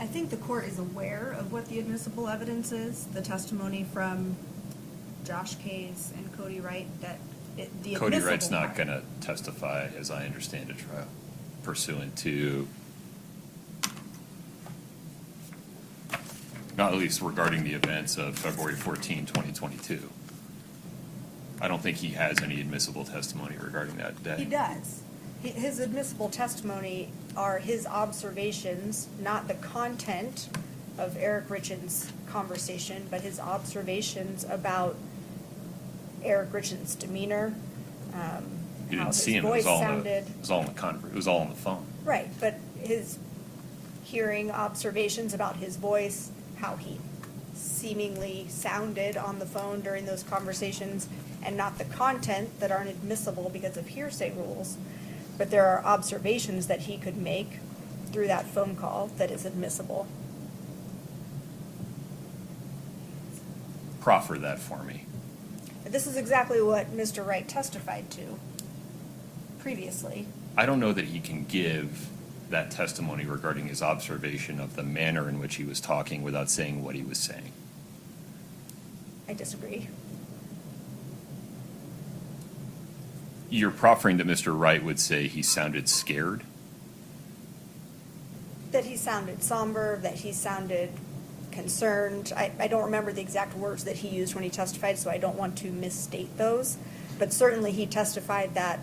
think the court is aware of what the admissible evidence is, the testimony from Josh Kays and Kouri Wright, that the admissible Kouri Wright's not part- going to testify, as I understand it, trial, pursuant to, not at least regarding the events of February 14, 2022. I don't think he has any admissible testimony regarding that day. He does. His admissible testimony are his observations, not the content of Eric Richins' conversation, but his observations about Eric Richins' demeanor, You how didn't his see him, it voice was all sounded. it was all on the phone. Right, but his hearing observations about his voice, how he seemingly sounded on the phone during those conversations, and not the content that aren't admissible because of hearsay rules, but there are observations that he could make through that phone call that is admissible. Proffer that for me. This is exactly what Mr. Wright testified to previously. I don't know that he can give that testimony regarding his observation of the manner in which he was talking without saying what he was saying. I disagree. You're proffering that Mr. Wright would say he sounded scared? That he sounded somber, that he sounded concerned. I don't remember the exact words that he used when he testified, so I don't want to misstate those. But certainly he testified that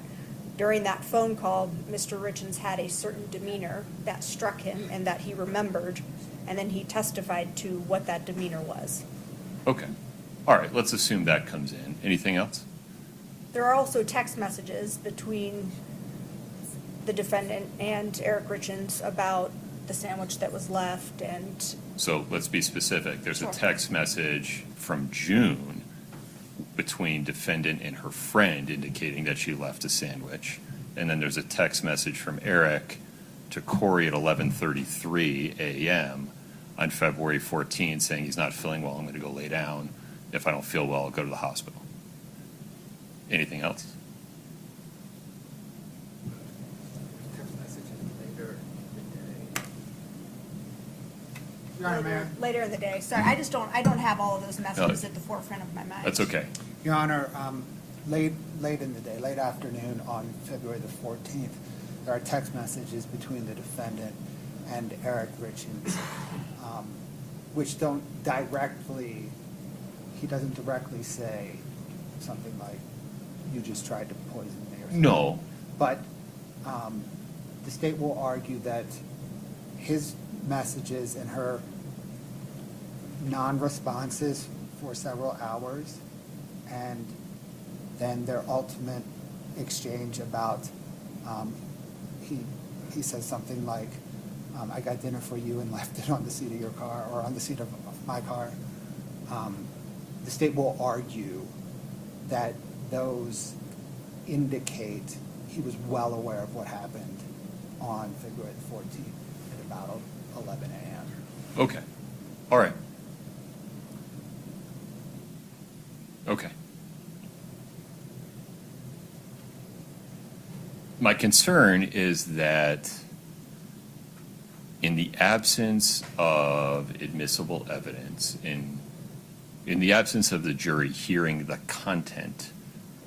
during that phone call, Mr. Richins had a certain demeanor that struck him and that he remembered, and then he testified to what that demeanor was. Okay. All right, let's assume that comes in. Anything else? There are also text messages between the defendant and Eric Richins about the sandwich that was left and... So let's be specific. There's Sure. a text message from June between defendant and her friend indicating that she left a sandwich. And then there's a text message from Eric to Kouri at 11:33 a.m. on February 14 saying he's not feeling well, I'm going to go lay down. If I don't feel well, I'll go to the hospital. Anything else? Text messages later in the day. Your Honor, Mayor. Later in the day. Sorry, I don't have all of those messages at the forefront of my mind. That's okay. Your Honor, late in the day, late afternoon on February the 14th, there are text messages between the defendant and Eric Richins, which don't directly, he doesn't directly say something like, you just tried to poison me or something. No. But the state will argue that his messages and her non-responses for several hours, and then their ultimate exchange about, he says something like, I got dinner for you and left it on the seat of your car, or on the seat of my car. The state will argue that those indicate he was well aware of what happened on February the 14th at about 11 a.m. Okay. All right. Okay. My concern is that in the absence of admissible evidence, in the absence of the jury hearing the content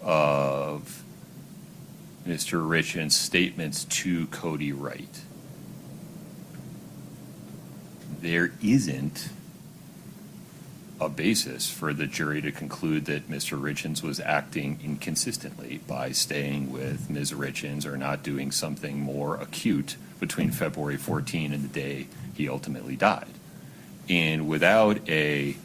of Mr. Richins' statements to Kouri Wright, there isn't a basis for the jury to conclude that Mr. Richins was acting inconsistently by staying with Ms. Richins or not doing something more acute between February 14 and the day he ultimately died. And without a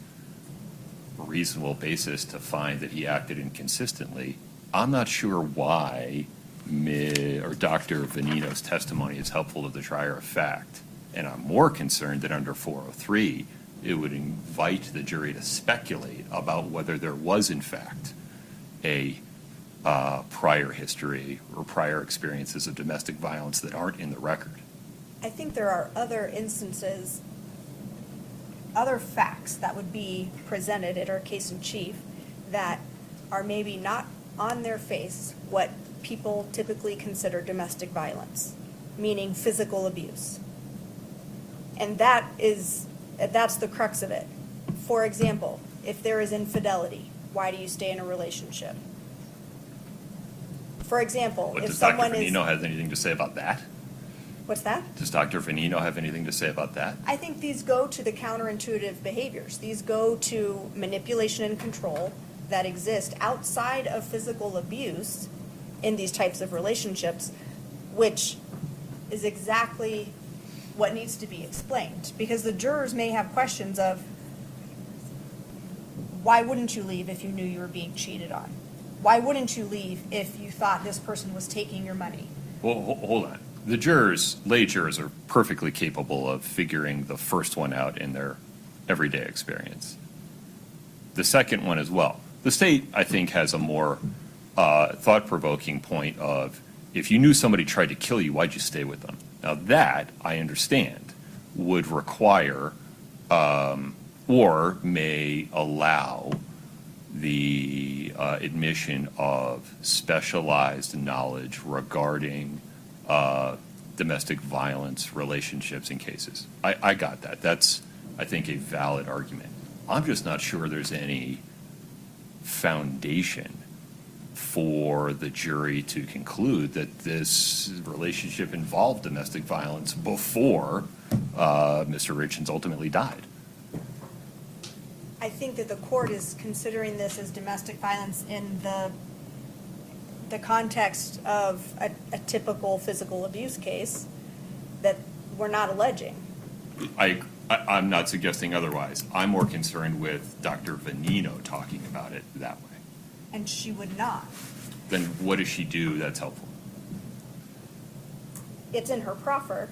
reasonable basis to find that he acted inconsistently, I'm not sure why Dr. Venino's testimony is helpful to the trier of fact. And I'm more concerned that under 403, it would invite the jury to speculate about whether there was, in fact, a prior history or prior experiences of domestic violence that aren't in the record. I think there are other instances, other facts that would be presented at our case in chief that are maybe not on their face what people typically consider domestic violence, meaning physical abuse. And that's the crux of it. For example, if there is infidelity, why do you stay in a relationship? For example, What, if does Dr. someone is. Venino have anything to say about that? What's that? Does Dr. Venino have anything to say about that? I think these go to the counterintuitive behaviors. These go to manipulation and control that exist outside of physical abuse in these types of relationships, which is exactly what needs to be explained. Because the jurors may have questions of, why wouldn't you leave if you knew you were being cheated on? Why wouldn't you leave if you thought this person was taking your money? Well, hold on. The jurors, lay jurors, are perfectly capable of figuring the first one out in their everyday experience. The second one as well. The state, I think, has a more thought-provoking point of, if you knew somebody tried to kill you, why'd you stay with them? Now that, I understand, would require or may allow the admission of specialized knowledge regarding domestic violence relationships and cases. I got that. That's, I think, a valid argument. I'm just not sure there's any foundation for the jury to conclude that this relationship involved domestic violence before Mr. Richins ultimately died. I think that the court is considering this as domestic violence in the context of a typical physical abuse case that we're not alleging. I'm not suggesting otherwise. I'm more concerned with Dr. Venino talking about it that way. And she would not. Then what does she do that's helpful? It's in her proffer.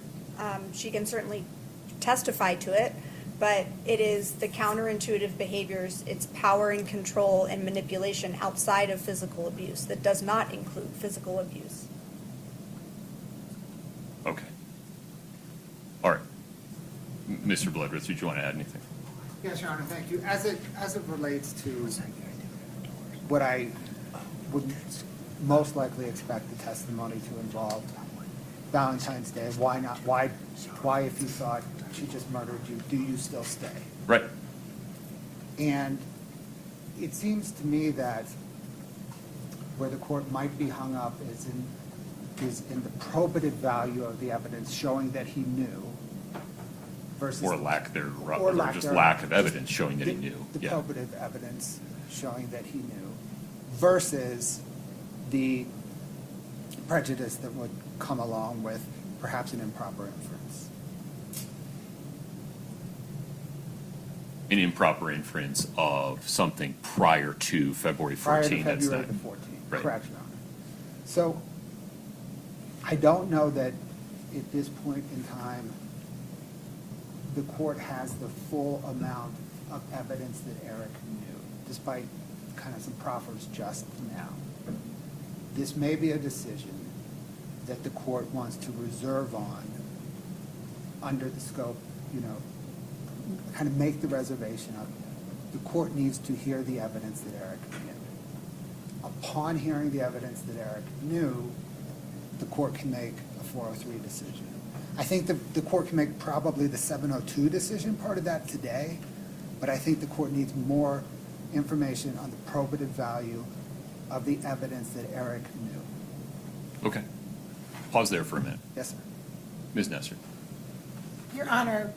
She can certainly testify to it, but it is the counterintuitive behaviors, it's power and control and manipulation outside of physical abuse that does not include physical abuse. Okay. All right. Mr. Bloodworth, did you want to add anything? Yes, Your Honor, thank you. As it relates to what I would most likely expect the testimony to involve, Valentine's Day, why not? Why if you thought she just murdered you, do you still stay? Right. And it seems to me that where the court might be hung up is in the probative value of the evidence showing that he knew versus. Or lack thereof, or or lack just thereof. lack of evidence showing that he The- knew. The Yeah. probative evidence showing that he knew versus the prejudice that would come along with perhaps an improper inference. An improper inference of something prior to February 14th. Prior to that's February not- the 14th, Right. correct, Your Honor. So I don't know that at this point in time, the court has the full amount of evidence that Eric knew, despite kind of some proffers just now. This may be a decision that the court wants to reserve on under the scope, kind of make the reservation of, the court needs to hear the evidence that Eric knew. Upon hearing the evidence that Eric knew, the court can make a 403 decision. I think the court can make probably the 702 decision part of that today, but I think the court needs more information on the probative value of the evidence that Eric knew. Okay. Pause there for a minute. Yes, sir. Ms. Nestor. Your Honor,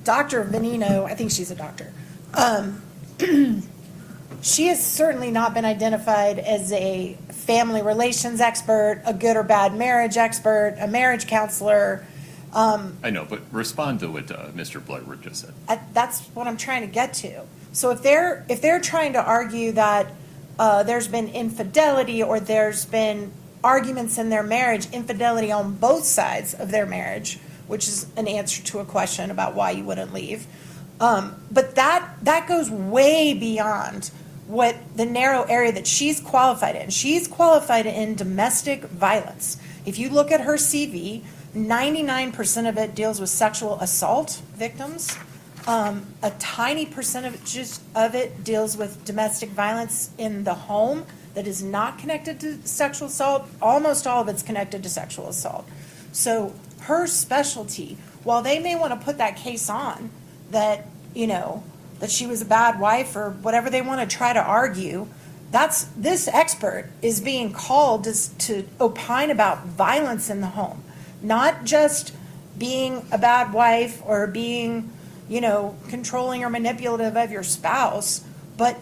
Dr. Venino, I think she's a doctor, she has certainly not been identified as a family relations expert, a good or bad marriage expert, a marriage counselor. I know, but respond to what Mr. Bloodworth just said. That's what I'm trying to get to. So if they're trying to argue that there's been infidelity or there's been arguments in their marriage, infidelity on both sides of their marriage, which is an answer to a question about why you wouldn't leave. But that goes way beyond what the narrow area that she's qualified in. She's qualified in domestic violence. If you look at her CV, 99% of it deals with sexual assault victims. A tiny percent of it deals with domestic violence in the home that is not connected to sexual assault. Almost all of it's connected to sexual assault. So her specialty while they may want to put that case on, that, you know, that she was a bad wife or whatever they want to try to argue, this expert is being called to opine about violence in the home, not just being a bad wife or being, you know, controlling or manipulative of your spouse, but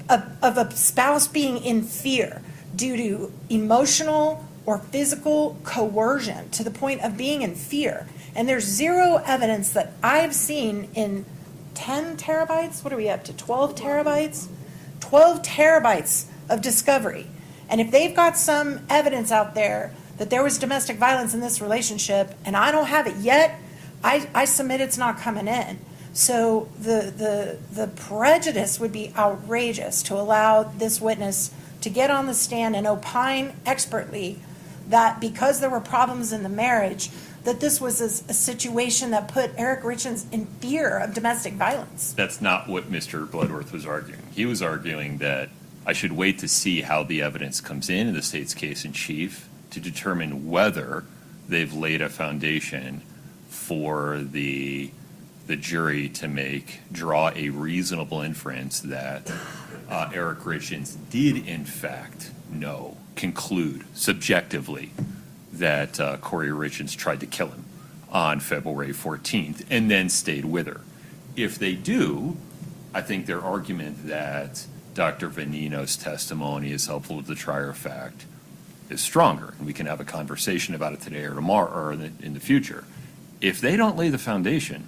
of a spouse being in fear due to emotional or physical coercion to the point of being in fear. And there's zero evidence that I've seen in 10 terabytes, what are we up to, 12 terabytes? 12 terabytes of discovery. And if they've got some evidence out there that there was domestic violence in this relationship, and I don't have it yet, I submit it's not coming in. So the prejudice would be outrageous to allow this witness to get on the stand and opine expertly that because there were problems in the marriage, that this was a situation that put Eric Richins in fear of domestic violence. That's not what Mr. Bloodworth was arguing. He was arguing that I should wait to see how the evidence comes in the state's case in chief to determine whether they've laid a foundation for the jury to draw a reasonable inference that Eric Richins did in fact conclude subjectively that Kouri Richins tried to kill him on February 14th and then stayed with her. If they do, I think their argument that Dr. Venino's testimony is helpful to the trier of fact is stronger, and we can have a conversation about it today or tomorrow or in the future. If they don't lay the foundation,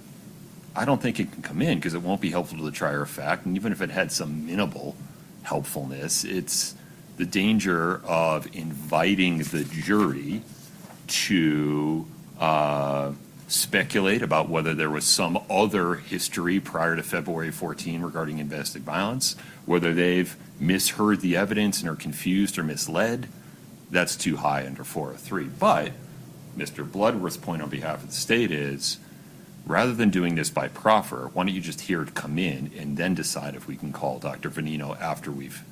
I don't think it can come in because it won't be helpful to the trier of fact, and even if it had some minimal helpfulness, it's the danger of inviting the jury to speculate about whether there was some other history prior to February 14 regarding domestic violence, whether they've misheard the evidence and are confused or misled. That's too high under 403. But Mr. Bloodworth's point on behalf of the state is, rather than doing this by proffer, why don't you just hear it come in and then decide if we can call Dr. Venino after we've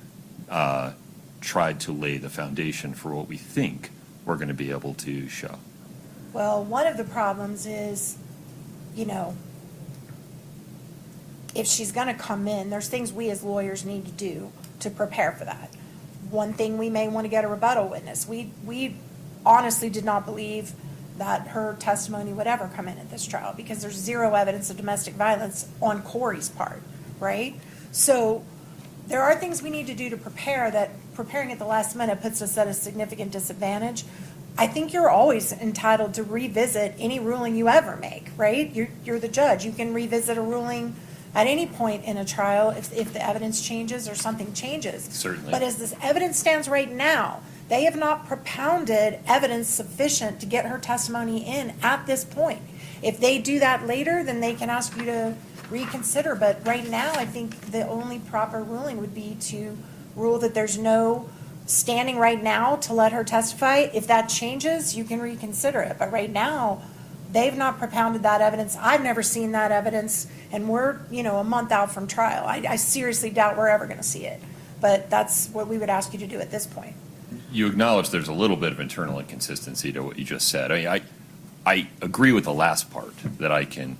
tried to lay the foundation for what we think we're going to be able to show. Well, one of the problems is, you know, if she's going to come in, there's things we as lawyers need to do to prepare for that. One thing, we may want to get a rebuttal witness. We honestly did not believe that her testimony would ever come in at this trial because there's zero evidence of domestic violence on Kouri's part, right? So there are things we need to do to prepare that preparing at the last minute puts us at a significant disadvantage. I think you're always entitled to revisit any ruling you ever make, right? You're the judge. You can revisit a ruling at any point in a trial if the evidence changes or something changes. Certainly. But as this evidence stands right now, they have not propounded evidence sufficient to get her testimony in at this point. If they do that later, then they can ask you to reconsider. But right now, I think the only proper ruling would be to rule that there's no standing right now to let her testify. If that changes, you can reconsider it. But right now, they've not propounded that evidence. I've never seen that evidence, and we're, a month out from trial. I seriously doubt we're ever going to see it. But that's what we would ask you to do at this point. You acknowledge there's a little bit of internal inconsistency to what you just said. I agree with the last part, that I can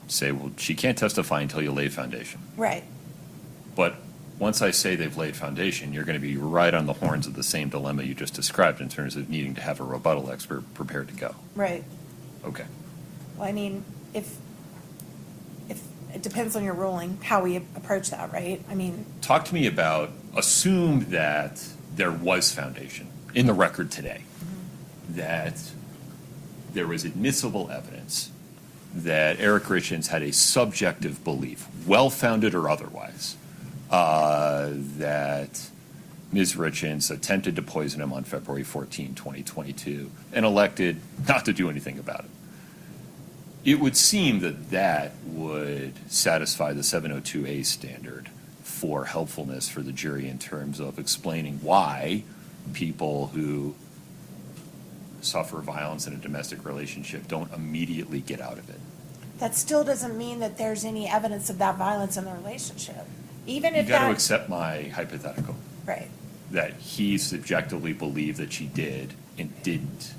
say, well, she can't testify until you lay foundation. Right. But once I say they've laid foundation, you're going to be right on the horns of the same dilemma you just described in terms of needing to have a rebuttal expert prepared to go. Right. Okay. Well, I mean, if it depends on your ruling, how we approach that, right? I mean, Talk to me about, assume that there was foundation in the record today, that there was admissible evidence that Eric Richins had a subjective belief, well-founded or otherwise, that Ms. Richins attempted to poison him on February 14, 2022, and elected not to do anything about it. It would seem that that would satisfy the 702A standard for helpfulness for the jury in terms of explaining why people who suffer violence in a domestic relationship don't immediately get out of it. that still doesn't mean that there's any evidence of that violence in the relationship. Even You if got to that, accept my hypothetical, right, that he subjectively believed that she did and didn't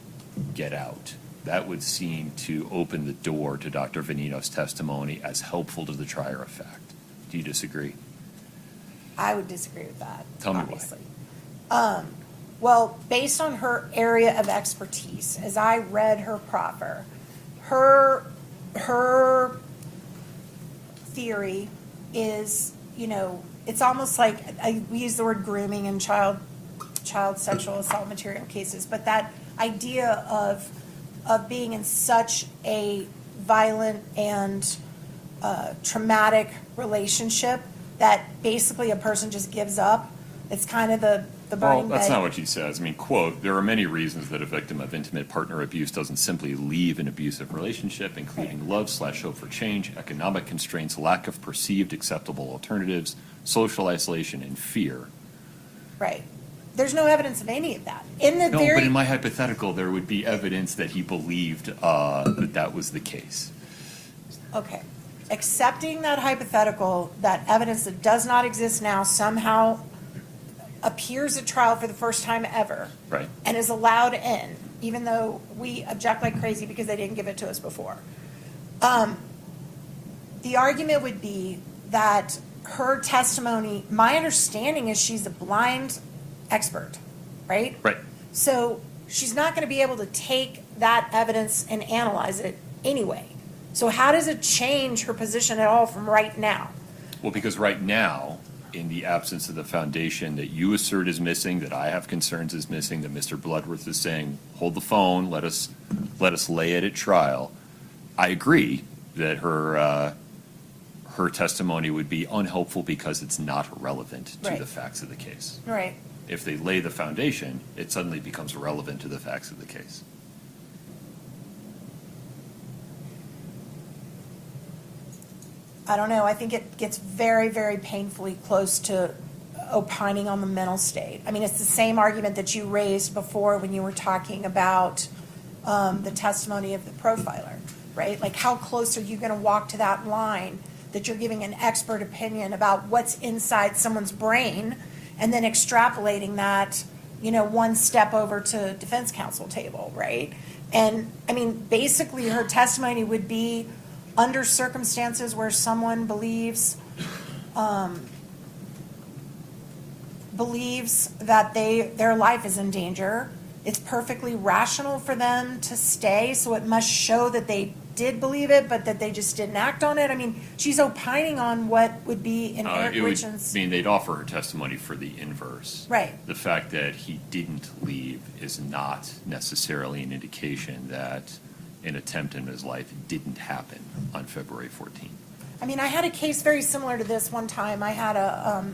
get out. that would seem to open the door to Dr. Venino's testimony as helpful to the trier of fact. Do you disagree? I would disagree with that, Tell me why. obviously. Well, based on her area of expertise, as I read her proffer, her theory is, it's almost like, we use the word grooming in child sexual assault material cases, but that idea of being in such a violent and traumatic relationship that basically a person just gives up. It's kind of the Well, burning that's bed. not what she says. I mean, quote, "There are many reasons that a victim of intimate partner abuse doesn't simply leave an abusive relationship, including love/hope for change, economic constraints, lack of perceived acceptable alternatives, social isolation, and fear." Right. There's no evidence of any of that. In the No, very. but in my hypothetical, there would be evidence that he believed that was the case. Okay. Accepting that hypothetical, that evidence that does not exist now somehow appears at trial for the first time ever. Right. And is allowed in, even though we object like crazy because they didn't give it to us before. The argument would be that her testimony, my understanding is she's a blind expert, right? Right. So she's not going to be able to take that evidence and analyze it anyway. So how does it change her position at all from right now? Well, because right now, in the absence of the foundation that you assert is missing, that I have concerns is missing, that Mr. Bloodworth is saying, hold the phone, let us lay it at trial, I agree that her testimony would be unhelpful because it's not relevant to Right. the facts of the case. Right. If they lay the foundation, it suddenly becomes relevant to the facts of the case. I don't know. I think it gets very, very painfully close to opining on the mental state. I mean, it's the same argument that you raised before when you were talking about the testimony of the profiler, right? Like, how close are you going to walk to that line that you're giving an expert opinion about what's inside someone's brain and then extrapolating that, one step over to defense counsel table, right? And, I mean, basically her testimony would be under circumstances where someone believes that their life is in danger, it's perfectly rational for them to stay, so it must show that they did believe it, but that they just didn't act on it. I mean, she's opining on what would be in Eric It would Richins. mean they'd offer her testimony for the inverse. Right. The fact that he didn't leave is not necessarily an indication that an attempt in his life didn't happen on February 14th. I mean, I had a case very similar to this one time. I had a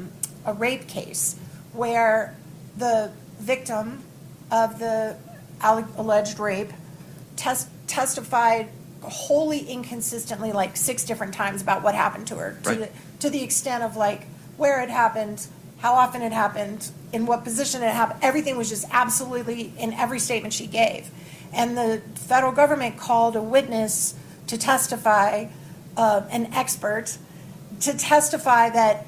rape case where the victim of the alleged rape testified wholly inconsistently, like 6 different times about what happened to her, Right. to the extent of like where it happened, how often it happened, in what position it happened. Everything was just absolutely in every statement she gave. And the federal government called a witness to testify, an expert, to testify that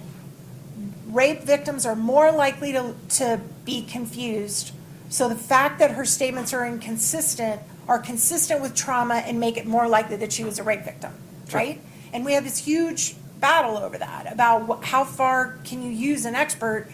rape victims are more likely to be confused. So the fact that her statements are inconsistent are consistent with trauma and make it more likely that she was a rape victim, right? And we have this huge battle over that, about how far can you use an expert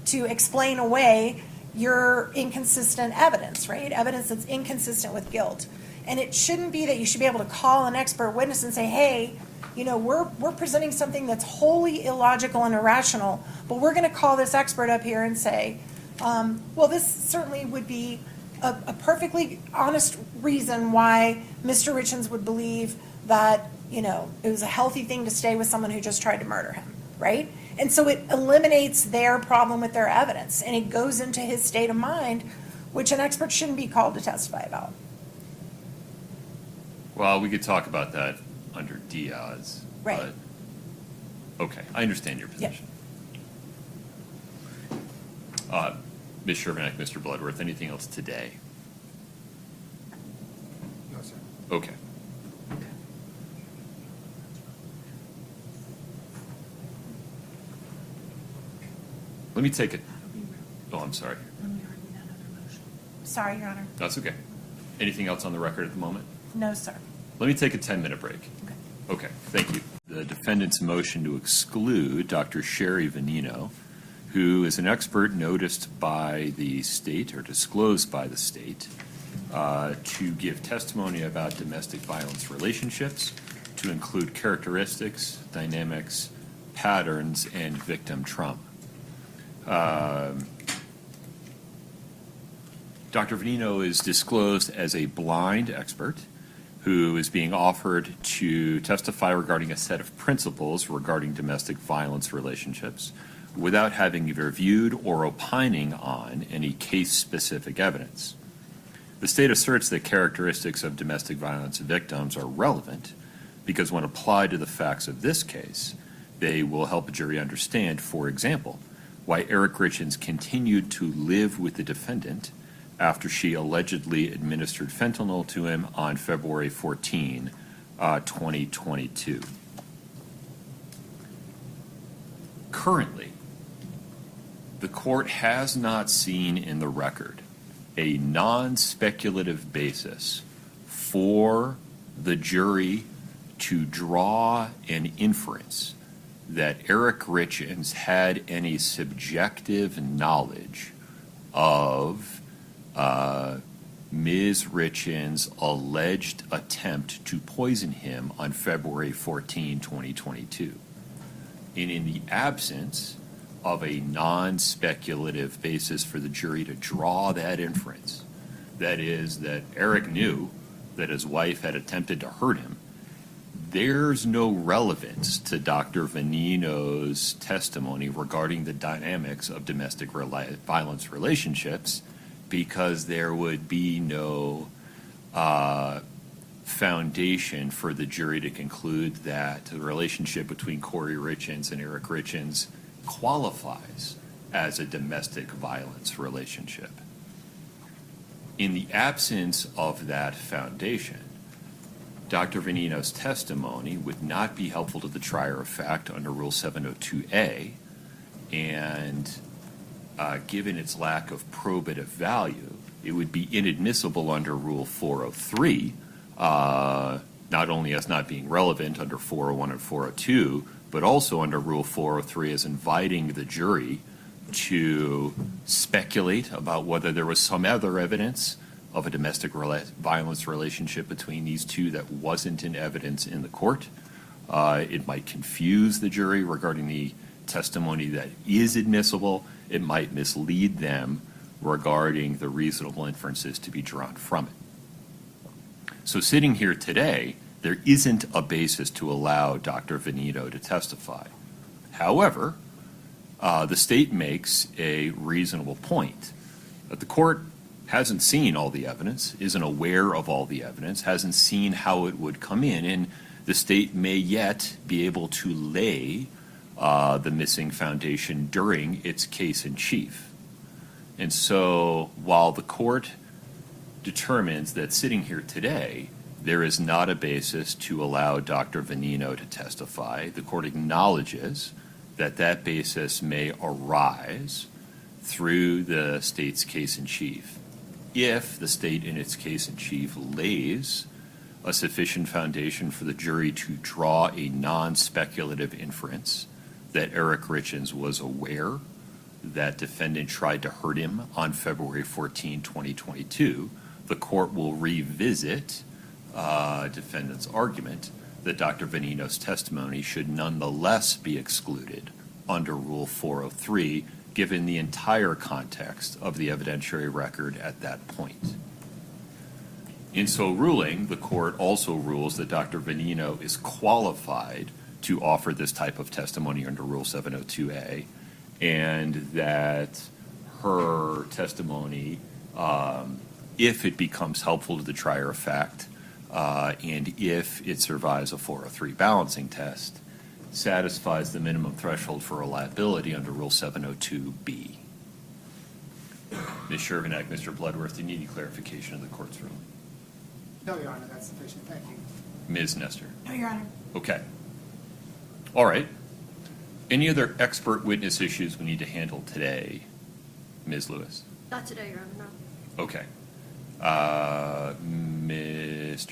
to explain away your inconsistent evidence, right? Evidence that's inconsistent with guilt. And it shouldn't be that you should be able to call an expert witness and say, hey, we're presenting something that's wholly illogical and irrational, but we're going to call this expert up here and say, well, this certainly would be a perfectly honest reason why Mr. Richins would believe that, it was a healthy thing to stay with someone who just tried to murder him, right? And so it eliminates their problem with their evidence, and it goes into his state of mind, which an expert shouldn't be called to testify about. Well, we could talk about that under Diaz. Right. But, okay, I understand your position. Ms. Shermanek, Mr. Bloodworth, anything else today? No, sir. Okay. Let me take it. Oh, I'm sorry. Sorry, Your Honor. That's okay. Anything else on the record at the moment? No, sir. Let me take a 10-minute break. Okay. Okay, thank you. The defendant's motion to exclude Dr. Sherry Venino, who is an expert noticed by the state or disclosed by the state to give testimony about domestic violence relationships, to include characteristics, dynamics, patterns, and victim trauma. Dr. Venino is disclosed as a blind expert who is being offered to testify regarding a set of principles regarding domestic violence relationships without having reviewed or opining on any case-specific evidence. The state asserts that characteristics of domestic violence victims are relevant because when applied to the facts of this case, they will help a jury understand, for example, why Eric Richins continued to live with the defendant after she allegedly administered fentanyl to him on February 14, 2022. Currently, the court has not seen in the record a non-speculative basis for the jury to draw an inference that Eric Richins had any subjective knowledge of Ms. Richins' alleged attempt to poison him on February 14, 2022. And in the absence of a non-speculative basis for the jury to draw that inference, that is, that Eric knew that his wife had attempted to hurt him, there's no relevance to Dr. Venino's testimony regarding the dynamics of domestic violence relationships because there would be no foundation for the jury to conclude that the relationship between Kouri Richins and Eric Richins qualifies as a domestic violence relationship. In the absence of that foundation, Dr. Venino's testimony would not be helpful to the trier of fact under Rule 702A, and given its lack of probative value, it would be inadmissible under Rule 403, not only as not being relevant under 401 and 402, but also under Rule 403 as inviting the jury to speculate about whether there was some other evidence of a domestic violence relationship between these two that wasn't in evidence in the court. It might confuse the jury regarding the testimony that is admissible. It might mislead them regarding the reasonable inferences to be drawn from it. So sitting here today, there isn't a basis to allow Dr. Venino to testify. However, the state makes a reasonable point that the court hasn't seen all the evidence, isn't aware of all the evidence, hasn't seen how it would come in, and the state may yet be able to lay the missing foundation during its case in chief. And so while the court determines that sitting here today, there is not a basis to allow Dr. Venino to testify, the court acknowledges that that basis may arise through the state's case in chief if the state in its case in chief lays a sufficient foundation for the jury to draw a non-speculative inference that Eric Richins was aware that defendant tried to hurt him on February 14, 2022, the court will revisit defendant's argument that Dr. Venino's testimony should nonetheless be excluded under Rule 403, given the entire context of the evidentiary record at that point. In so ruling, the court also rules that Dr. Venino is qualified to offer this type of testimony under Rule 702A, and that her testimony, if it becomes helpful to the trier of fact, and if it survives a 403 balancing test, satisfies the minimum threshold for reliability under Rule 702B. Ms. Shervinack, Mr. Bloodworth, do you need any clarification of the court's ruling? No, Your Honor, that's sufficient. Thank you. Ms. Nestor? No, Your Honor. Okay. All right. Any other expert witness issues we need to handle today, Ms. Lewis? Not today, Your Honor, no. Okay. Mr.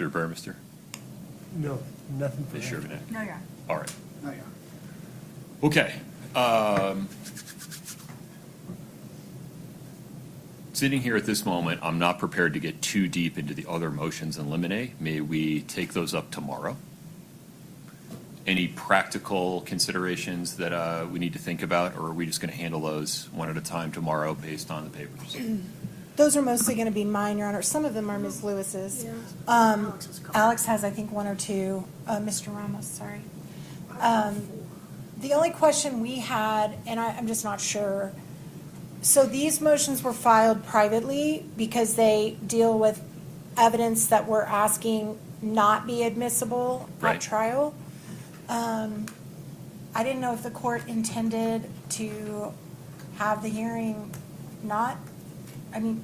Burmester? No, nothing for Ms. that. Shervanek? No, yeah. All right. Oh, yeah. Okay. Sitting here at this moment, I'm not prepared to get too deep into the other motions in limine. May we take those up tomorrow? Any practical considerations that we need to think about, or are we just going to handle those one at a time tomorrow based on the papers? Those are mostly going to be mine, Your Honor. Some of them are Ms. Lewis's. Yeah. Um, Alex has, I think, one or two. Mr. Ramos, sorry. The only question we had, and I'm just not sure, so these motions were filed privately because they deal with evidence that we're asking not be admissible Right. at trial. I didn't know if the court intended to have the hearing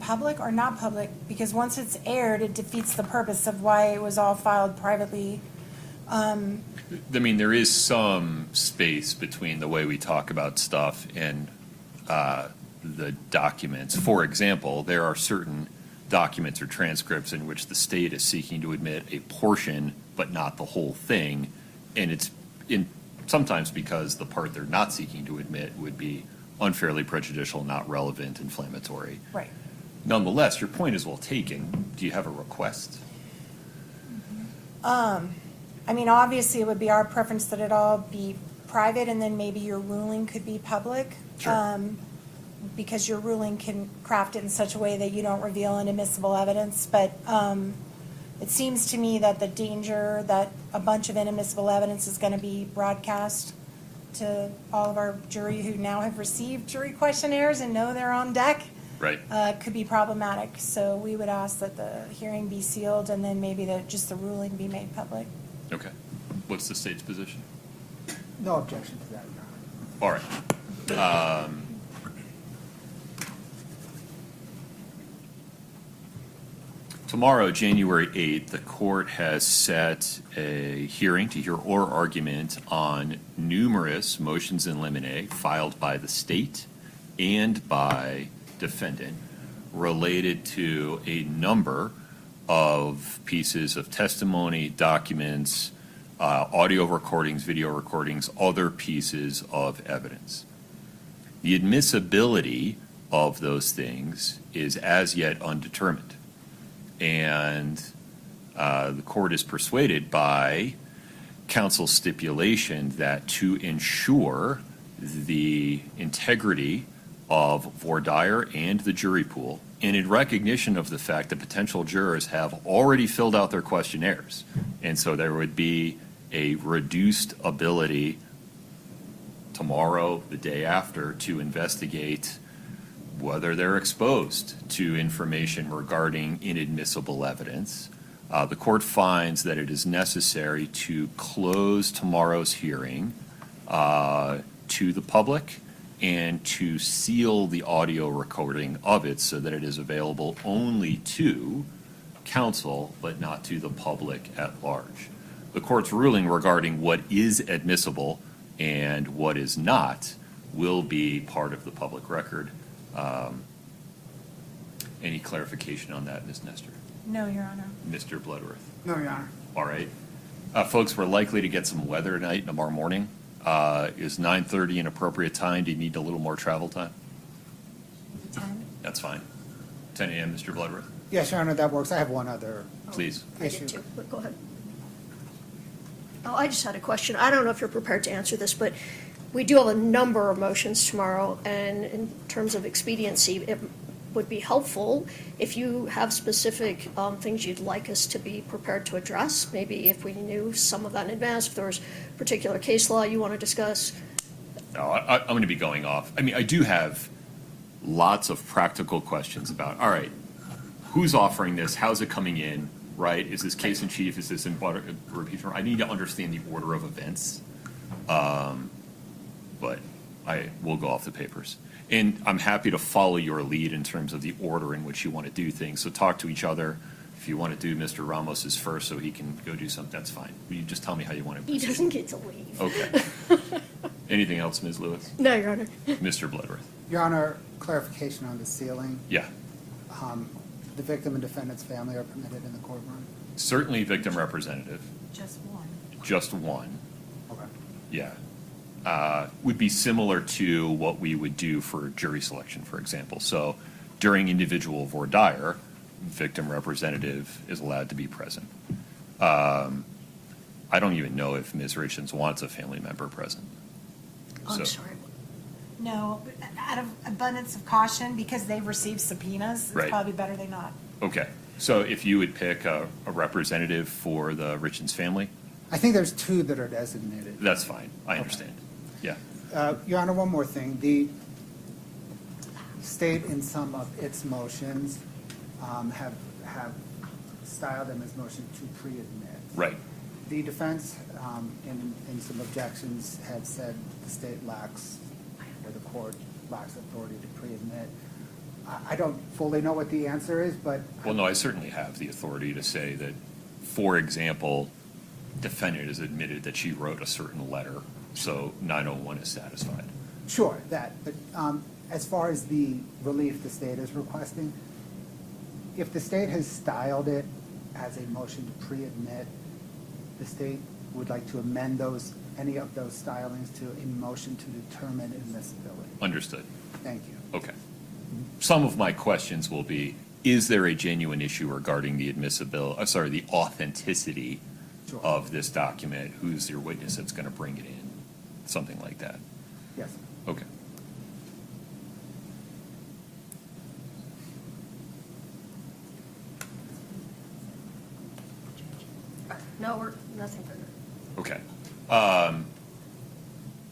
public or not public, because once it's aired, it defeats the purpose of why it was all filed privately. I mean, there is some space between the way we talk about stuff and the documents. For example, there are certain documents or transcripts in which the state is seeking to admit a portion, but not the whole thing. And it's sometimes because the part they're not seeking to admit would be unfairly prejudicial, not relevant, inflammatory. Right. Nonetheless, your point is well taken. Do you have a request? Obviously, it would be our preference that it all be private, and then maybe your ruling could be public. Sure. Because your ruling can craft it in such a way that you don't reveal inadmissible evidence. But it seems to me that the danger that a bunch of inadmissible evidence is going to be broadcast to all of our jury who now have received jury questionnaires and know they're on deck Right. could be problematic. So we would ask that the hearing be sealed, and then maybe just the ruling be made public. Okay. What's the state's position? No objection to that, Your Honor. All right. Tomorrow, January 8th, the court has set a hearing to hear oral argument on numerous motions in limine filed by the state and by defendant related to a number of pieces of testimony, documents, audio recordings, video recordings, other pieces of evidence. The admissibility of those things is as yet undetermined. And the court is persuaded by counsel's stipulation that to ensure the integrity of voir dire and the jury pool, and in recognition of the fact that potential jurors have already filled out their questionnaires, and so there would be a reduced ability tomorrow, the day after, to investigate whether they're exposed to information regarding inadmissible evidence. The court finds that it is necessary to close tomorrow's hearing to the public and to seal the audio recording of it so that it is available only to counsel but not to the public at large. The court's ruling regarding what is admissible and what is not will be part of the public record. Any clarification on that, Ms. Nestor? No, Your Honor. Mr. Bloodworth? No, Your Honor. All right. Folks, we're likely to get some weather tonight and tomorrow morning. Is 9:30 an appropriate time? Do you need a little more travel time? 10? That's fine. 10 a.m., Mr. Bloodworth? Yes, Your Honor, that works. I have one other Please. I issue. did too, but go ahead. Oh, I just had a question. I don't know if you're prepared to answer this, but we do have a number of motions tomorrow, and in terms of expediency, it would be helpful if you have specific things you'd like us to be prepared to address. Maybe if we knew some of that in advance, if there was particular case law you want to discuss. No, I'm going to be going off. I mean, I do have lots of practical questions about, all right, who's offering this? How's it coming in? Right? Is this case in chief? Is this in repeat? I need to understand the order of events. But I will go off the papers. And I'm happy to follow your lead in terms of the order in which you want to do things. So talk to each other. If you want to do Mr. Ramos's first so he can go do something, that's fine. You just tell me how you want to He proceed. doesn't get to leave. Okay. Anything else, Ms. Lewis? No, Your Honor. Mr. Bloodworth? Your Honor, clarification on the sealing. Yeah. the victim and defendant's family are permitted in the courtroom? Certainly victim representative, Just one. just one, Okay. yeah. Would be similar to what we would do for jury selection, for example. So during individual voir dire, victim representative is allowed to be present. I don't even know if Ms. Richins wants a family member present. I'm So- sorry. No, out of abundance of caution, because they've received subpoenas, it's Right. probably better they not. Okay, so if you would pick a representative for the Richins family, I think there's two that are designated. that's fine, I understand, yeah. Your Honor, one more thing. The state in some of its motions have styled them as motion to pre-admit. Right, The defense, in some objections, had said the state lacks, or the court lacks authority to pre-admit. I don't fully know what the answer is, but. well, no, I certainly have the authority to say that, for example, defendant has admitted that she wrote a certain letter, so 901 is satisfied. Sure, that, but as far as the relief the state is requesting, if the state has styled it as a motion to pre-admit, the state would like to amend those, any of those stylings to a motion to determine admissibility. Understood, Thank you. okay. Some of my questions will be, is there a genuine issue regarding the the authenticity Sure. of this document? Who's your witness that's going to bring it in? Something like that. Yes. Okay. No, we're, nothing further. Okay.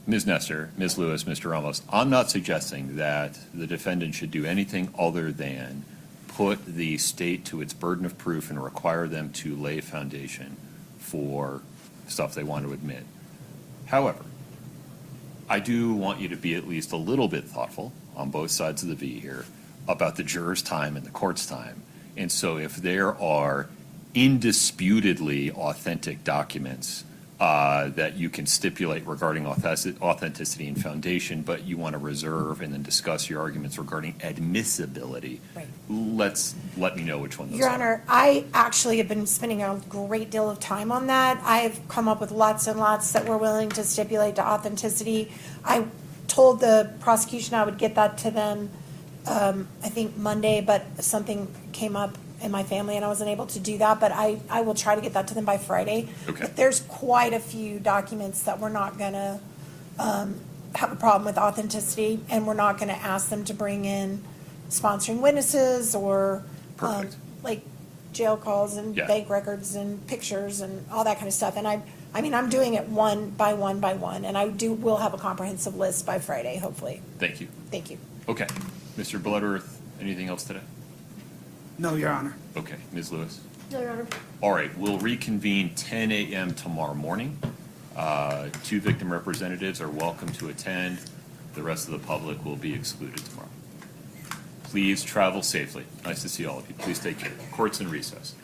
Ms. Nestor, Ms. Lewis, Mr. Ramos, I'm not suggesting that the defendant should do anything other than put the state to its burden of proof and require them to lay a foundation for stuff they want to admit. However, I do want you to be at least a little bit thoughtful on both sides of the V here about the juror's time and the court's time. And so if there are indisputably authentic documents that you can stipulate regarding authenticity and foundation, but you want to reserve and then discuss your arguments regarding admissibility, Right. let me know which one those Your are. Honor, I actually have been spending a great deal of time on that. I've come up with lots and lots that we're willing to stipulate to authenticity. I told the prosecution I would get that to them, I think Monday, but something came up in my family and I wasn't able to do that, but I will try to get that to them by Friday. Okay. But there's quite a few documents that we're not gonna have a problem with authenticity, and we're not gonna ask them to bring in sponsoring witnesses or Perfect. like jail calls and Yeah. bank records and pictures and all that kind of stuff. And I mean, I'm doing it one by one by one, and will have a comprehensive list by Friday, hopefully. Thank you. Thank you. Okay. Mr. Bloodworth, anything else today? No, Your Honor. Okay. Ms. Lewis? No, Your Honor. All right, we'll reconvene 10 a.m. tomorrow morning. Two victim representatives are welcome to attend. The rest of the public will be excluded tomorrow. Please travel safely. Nice to see all of you. Please take care. Court's in recess.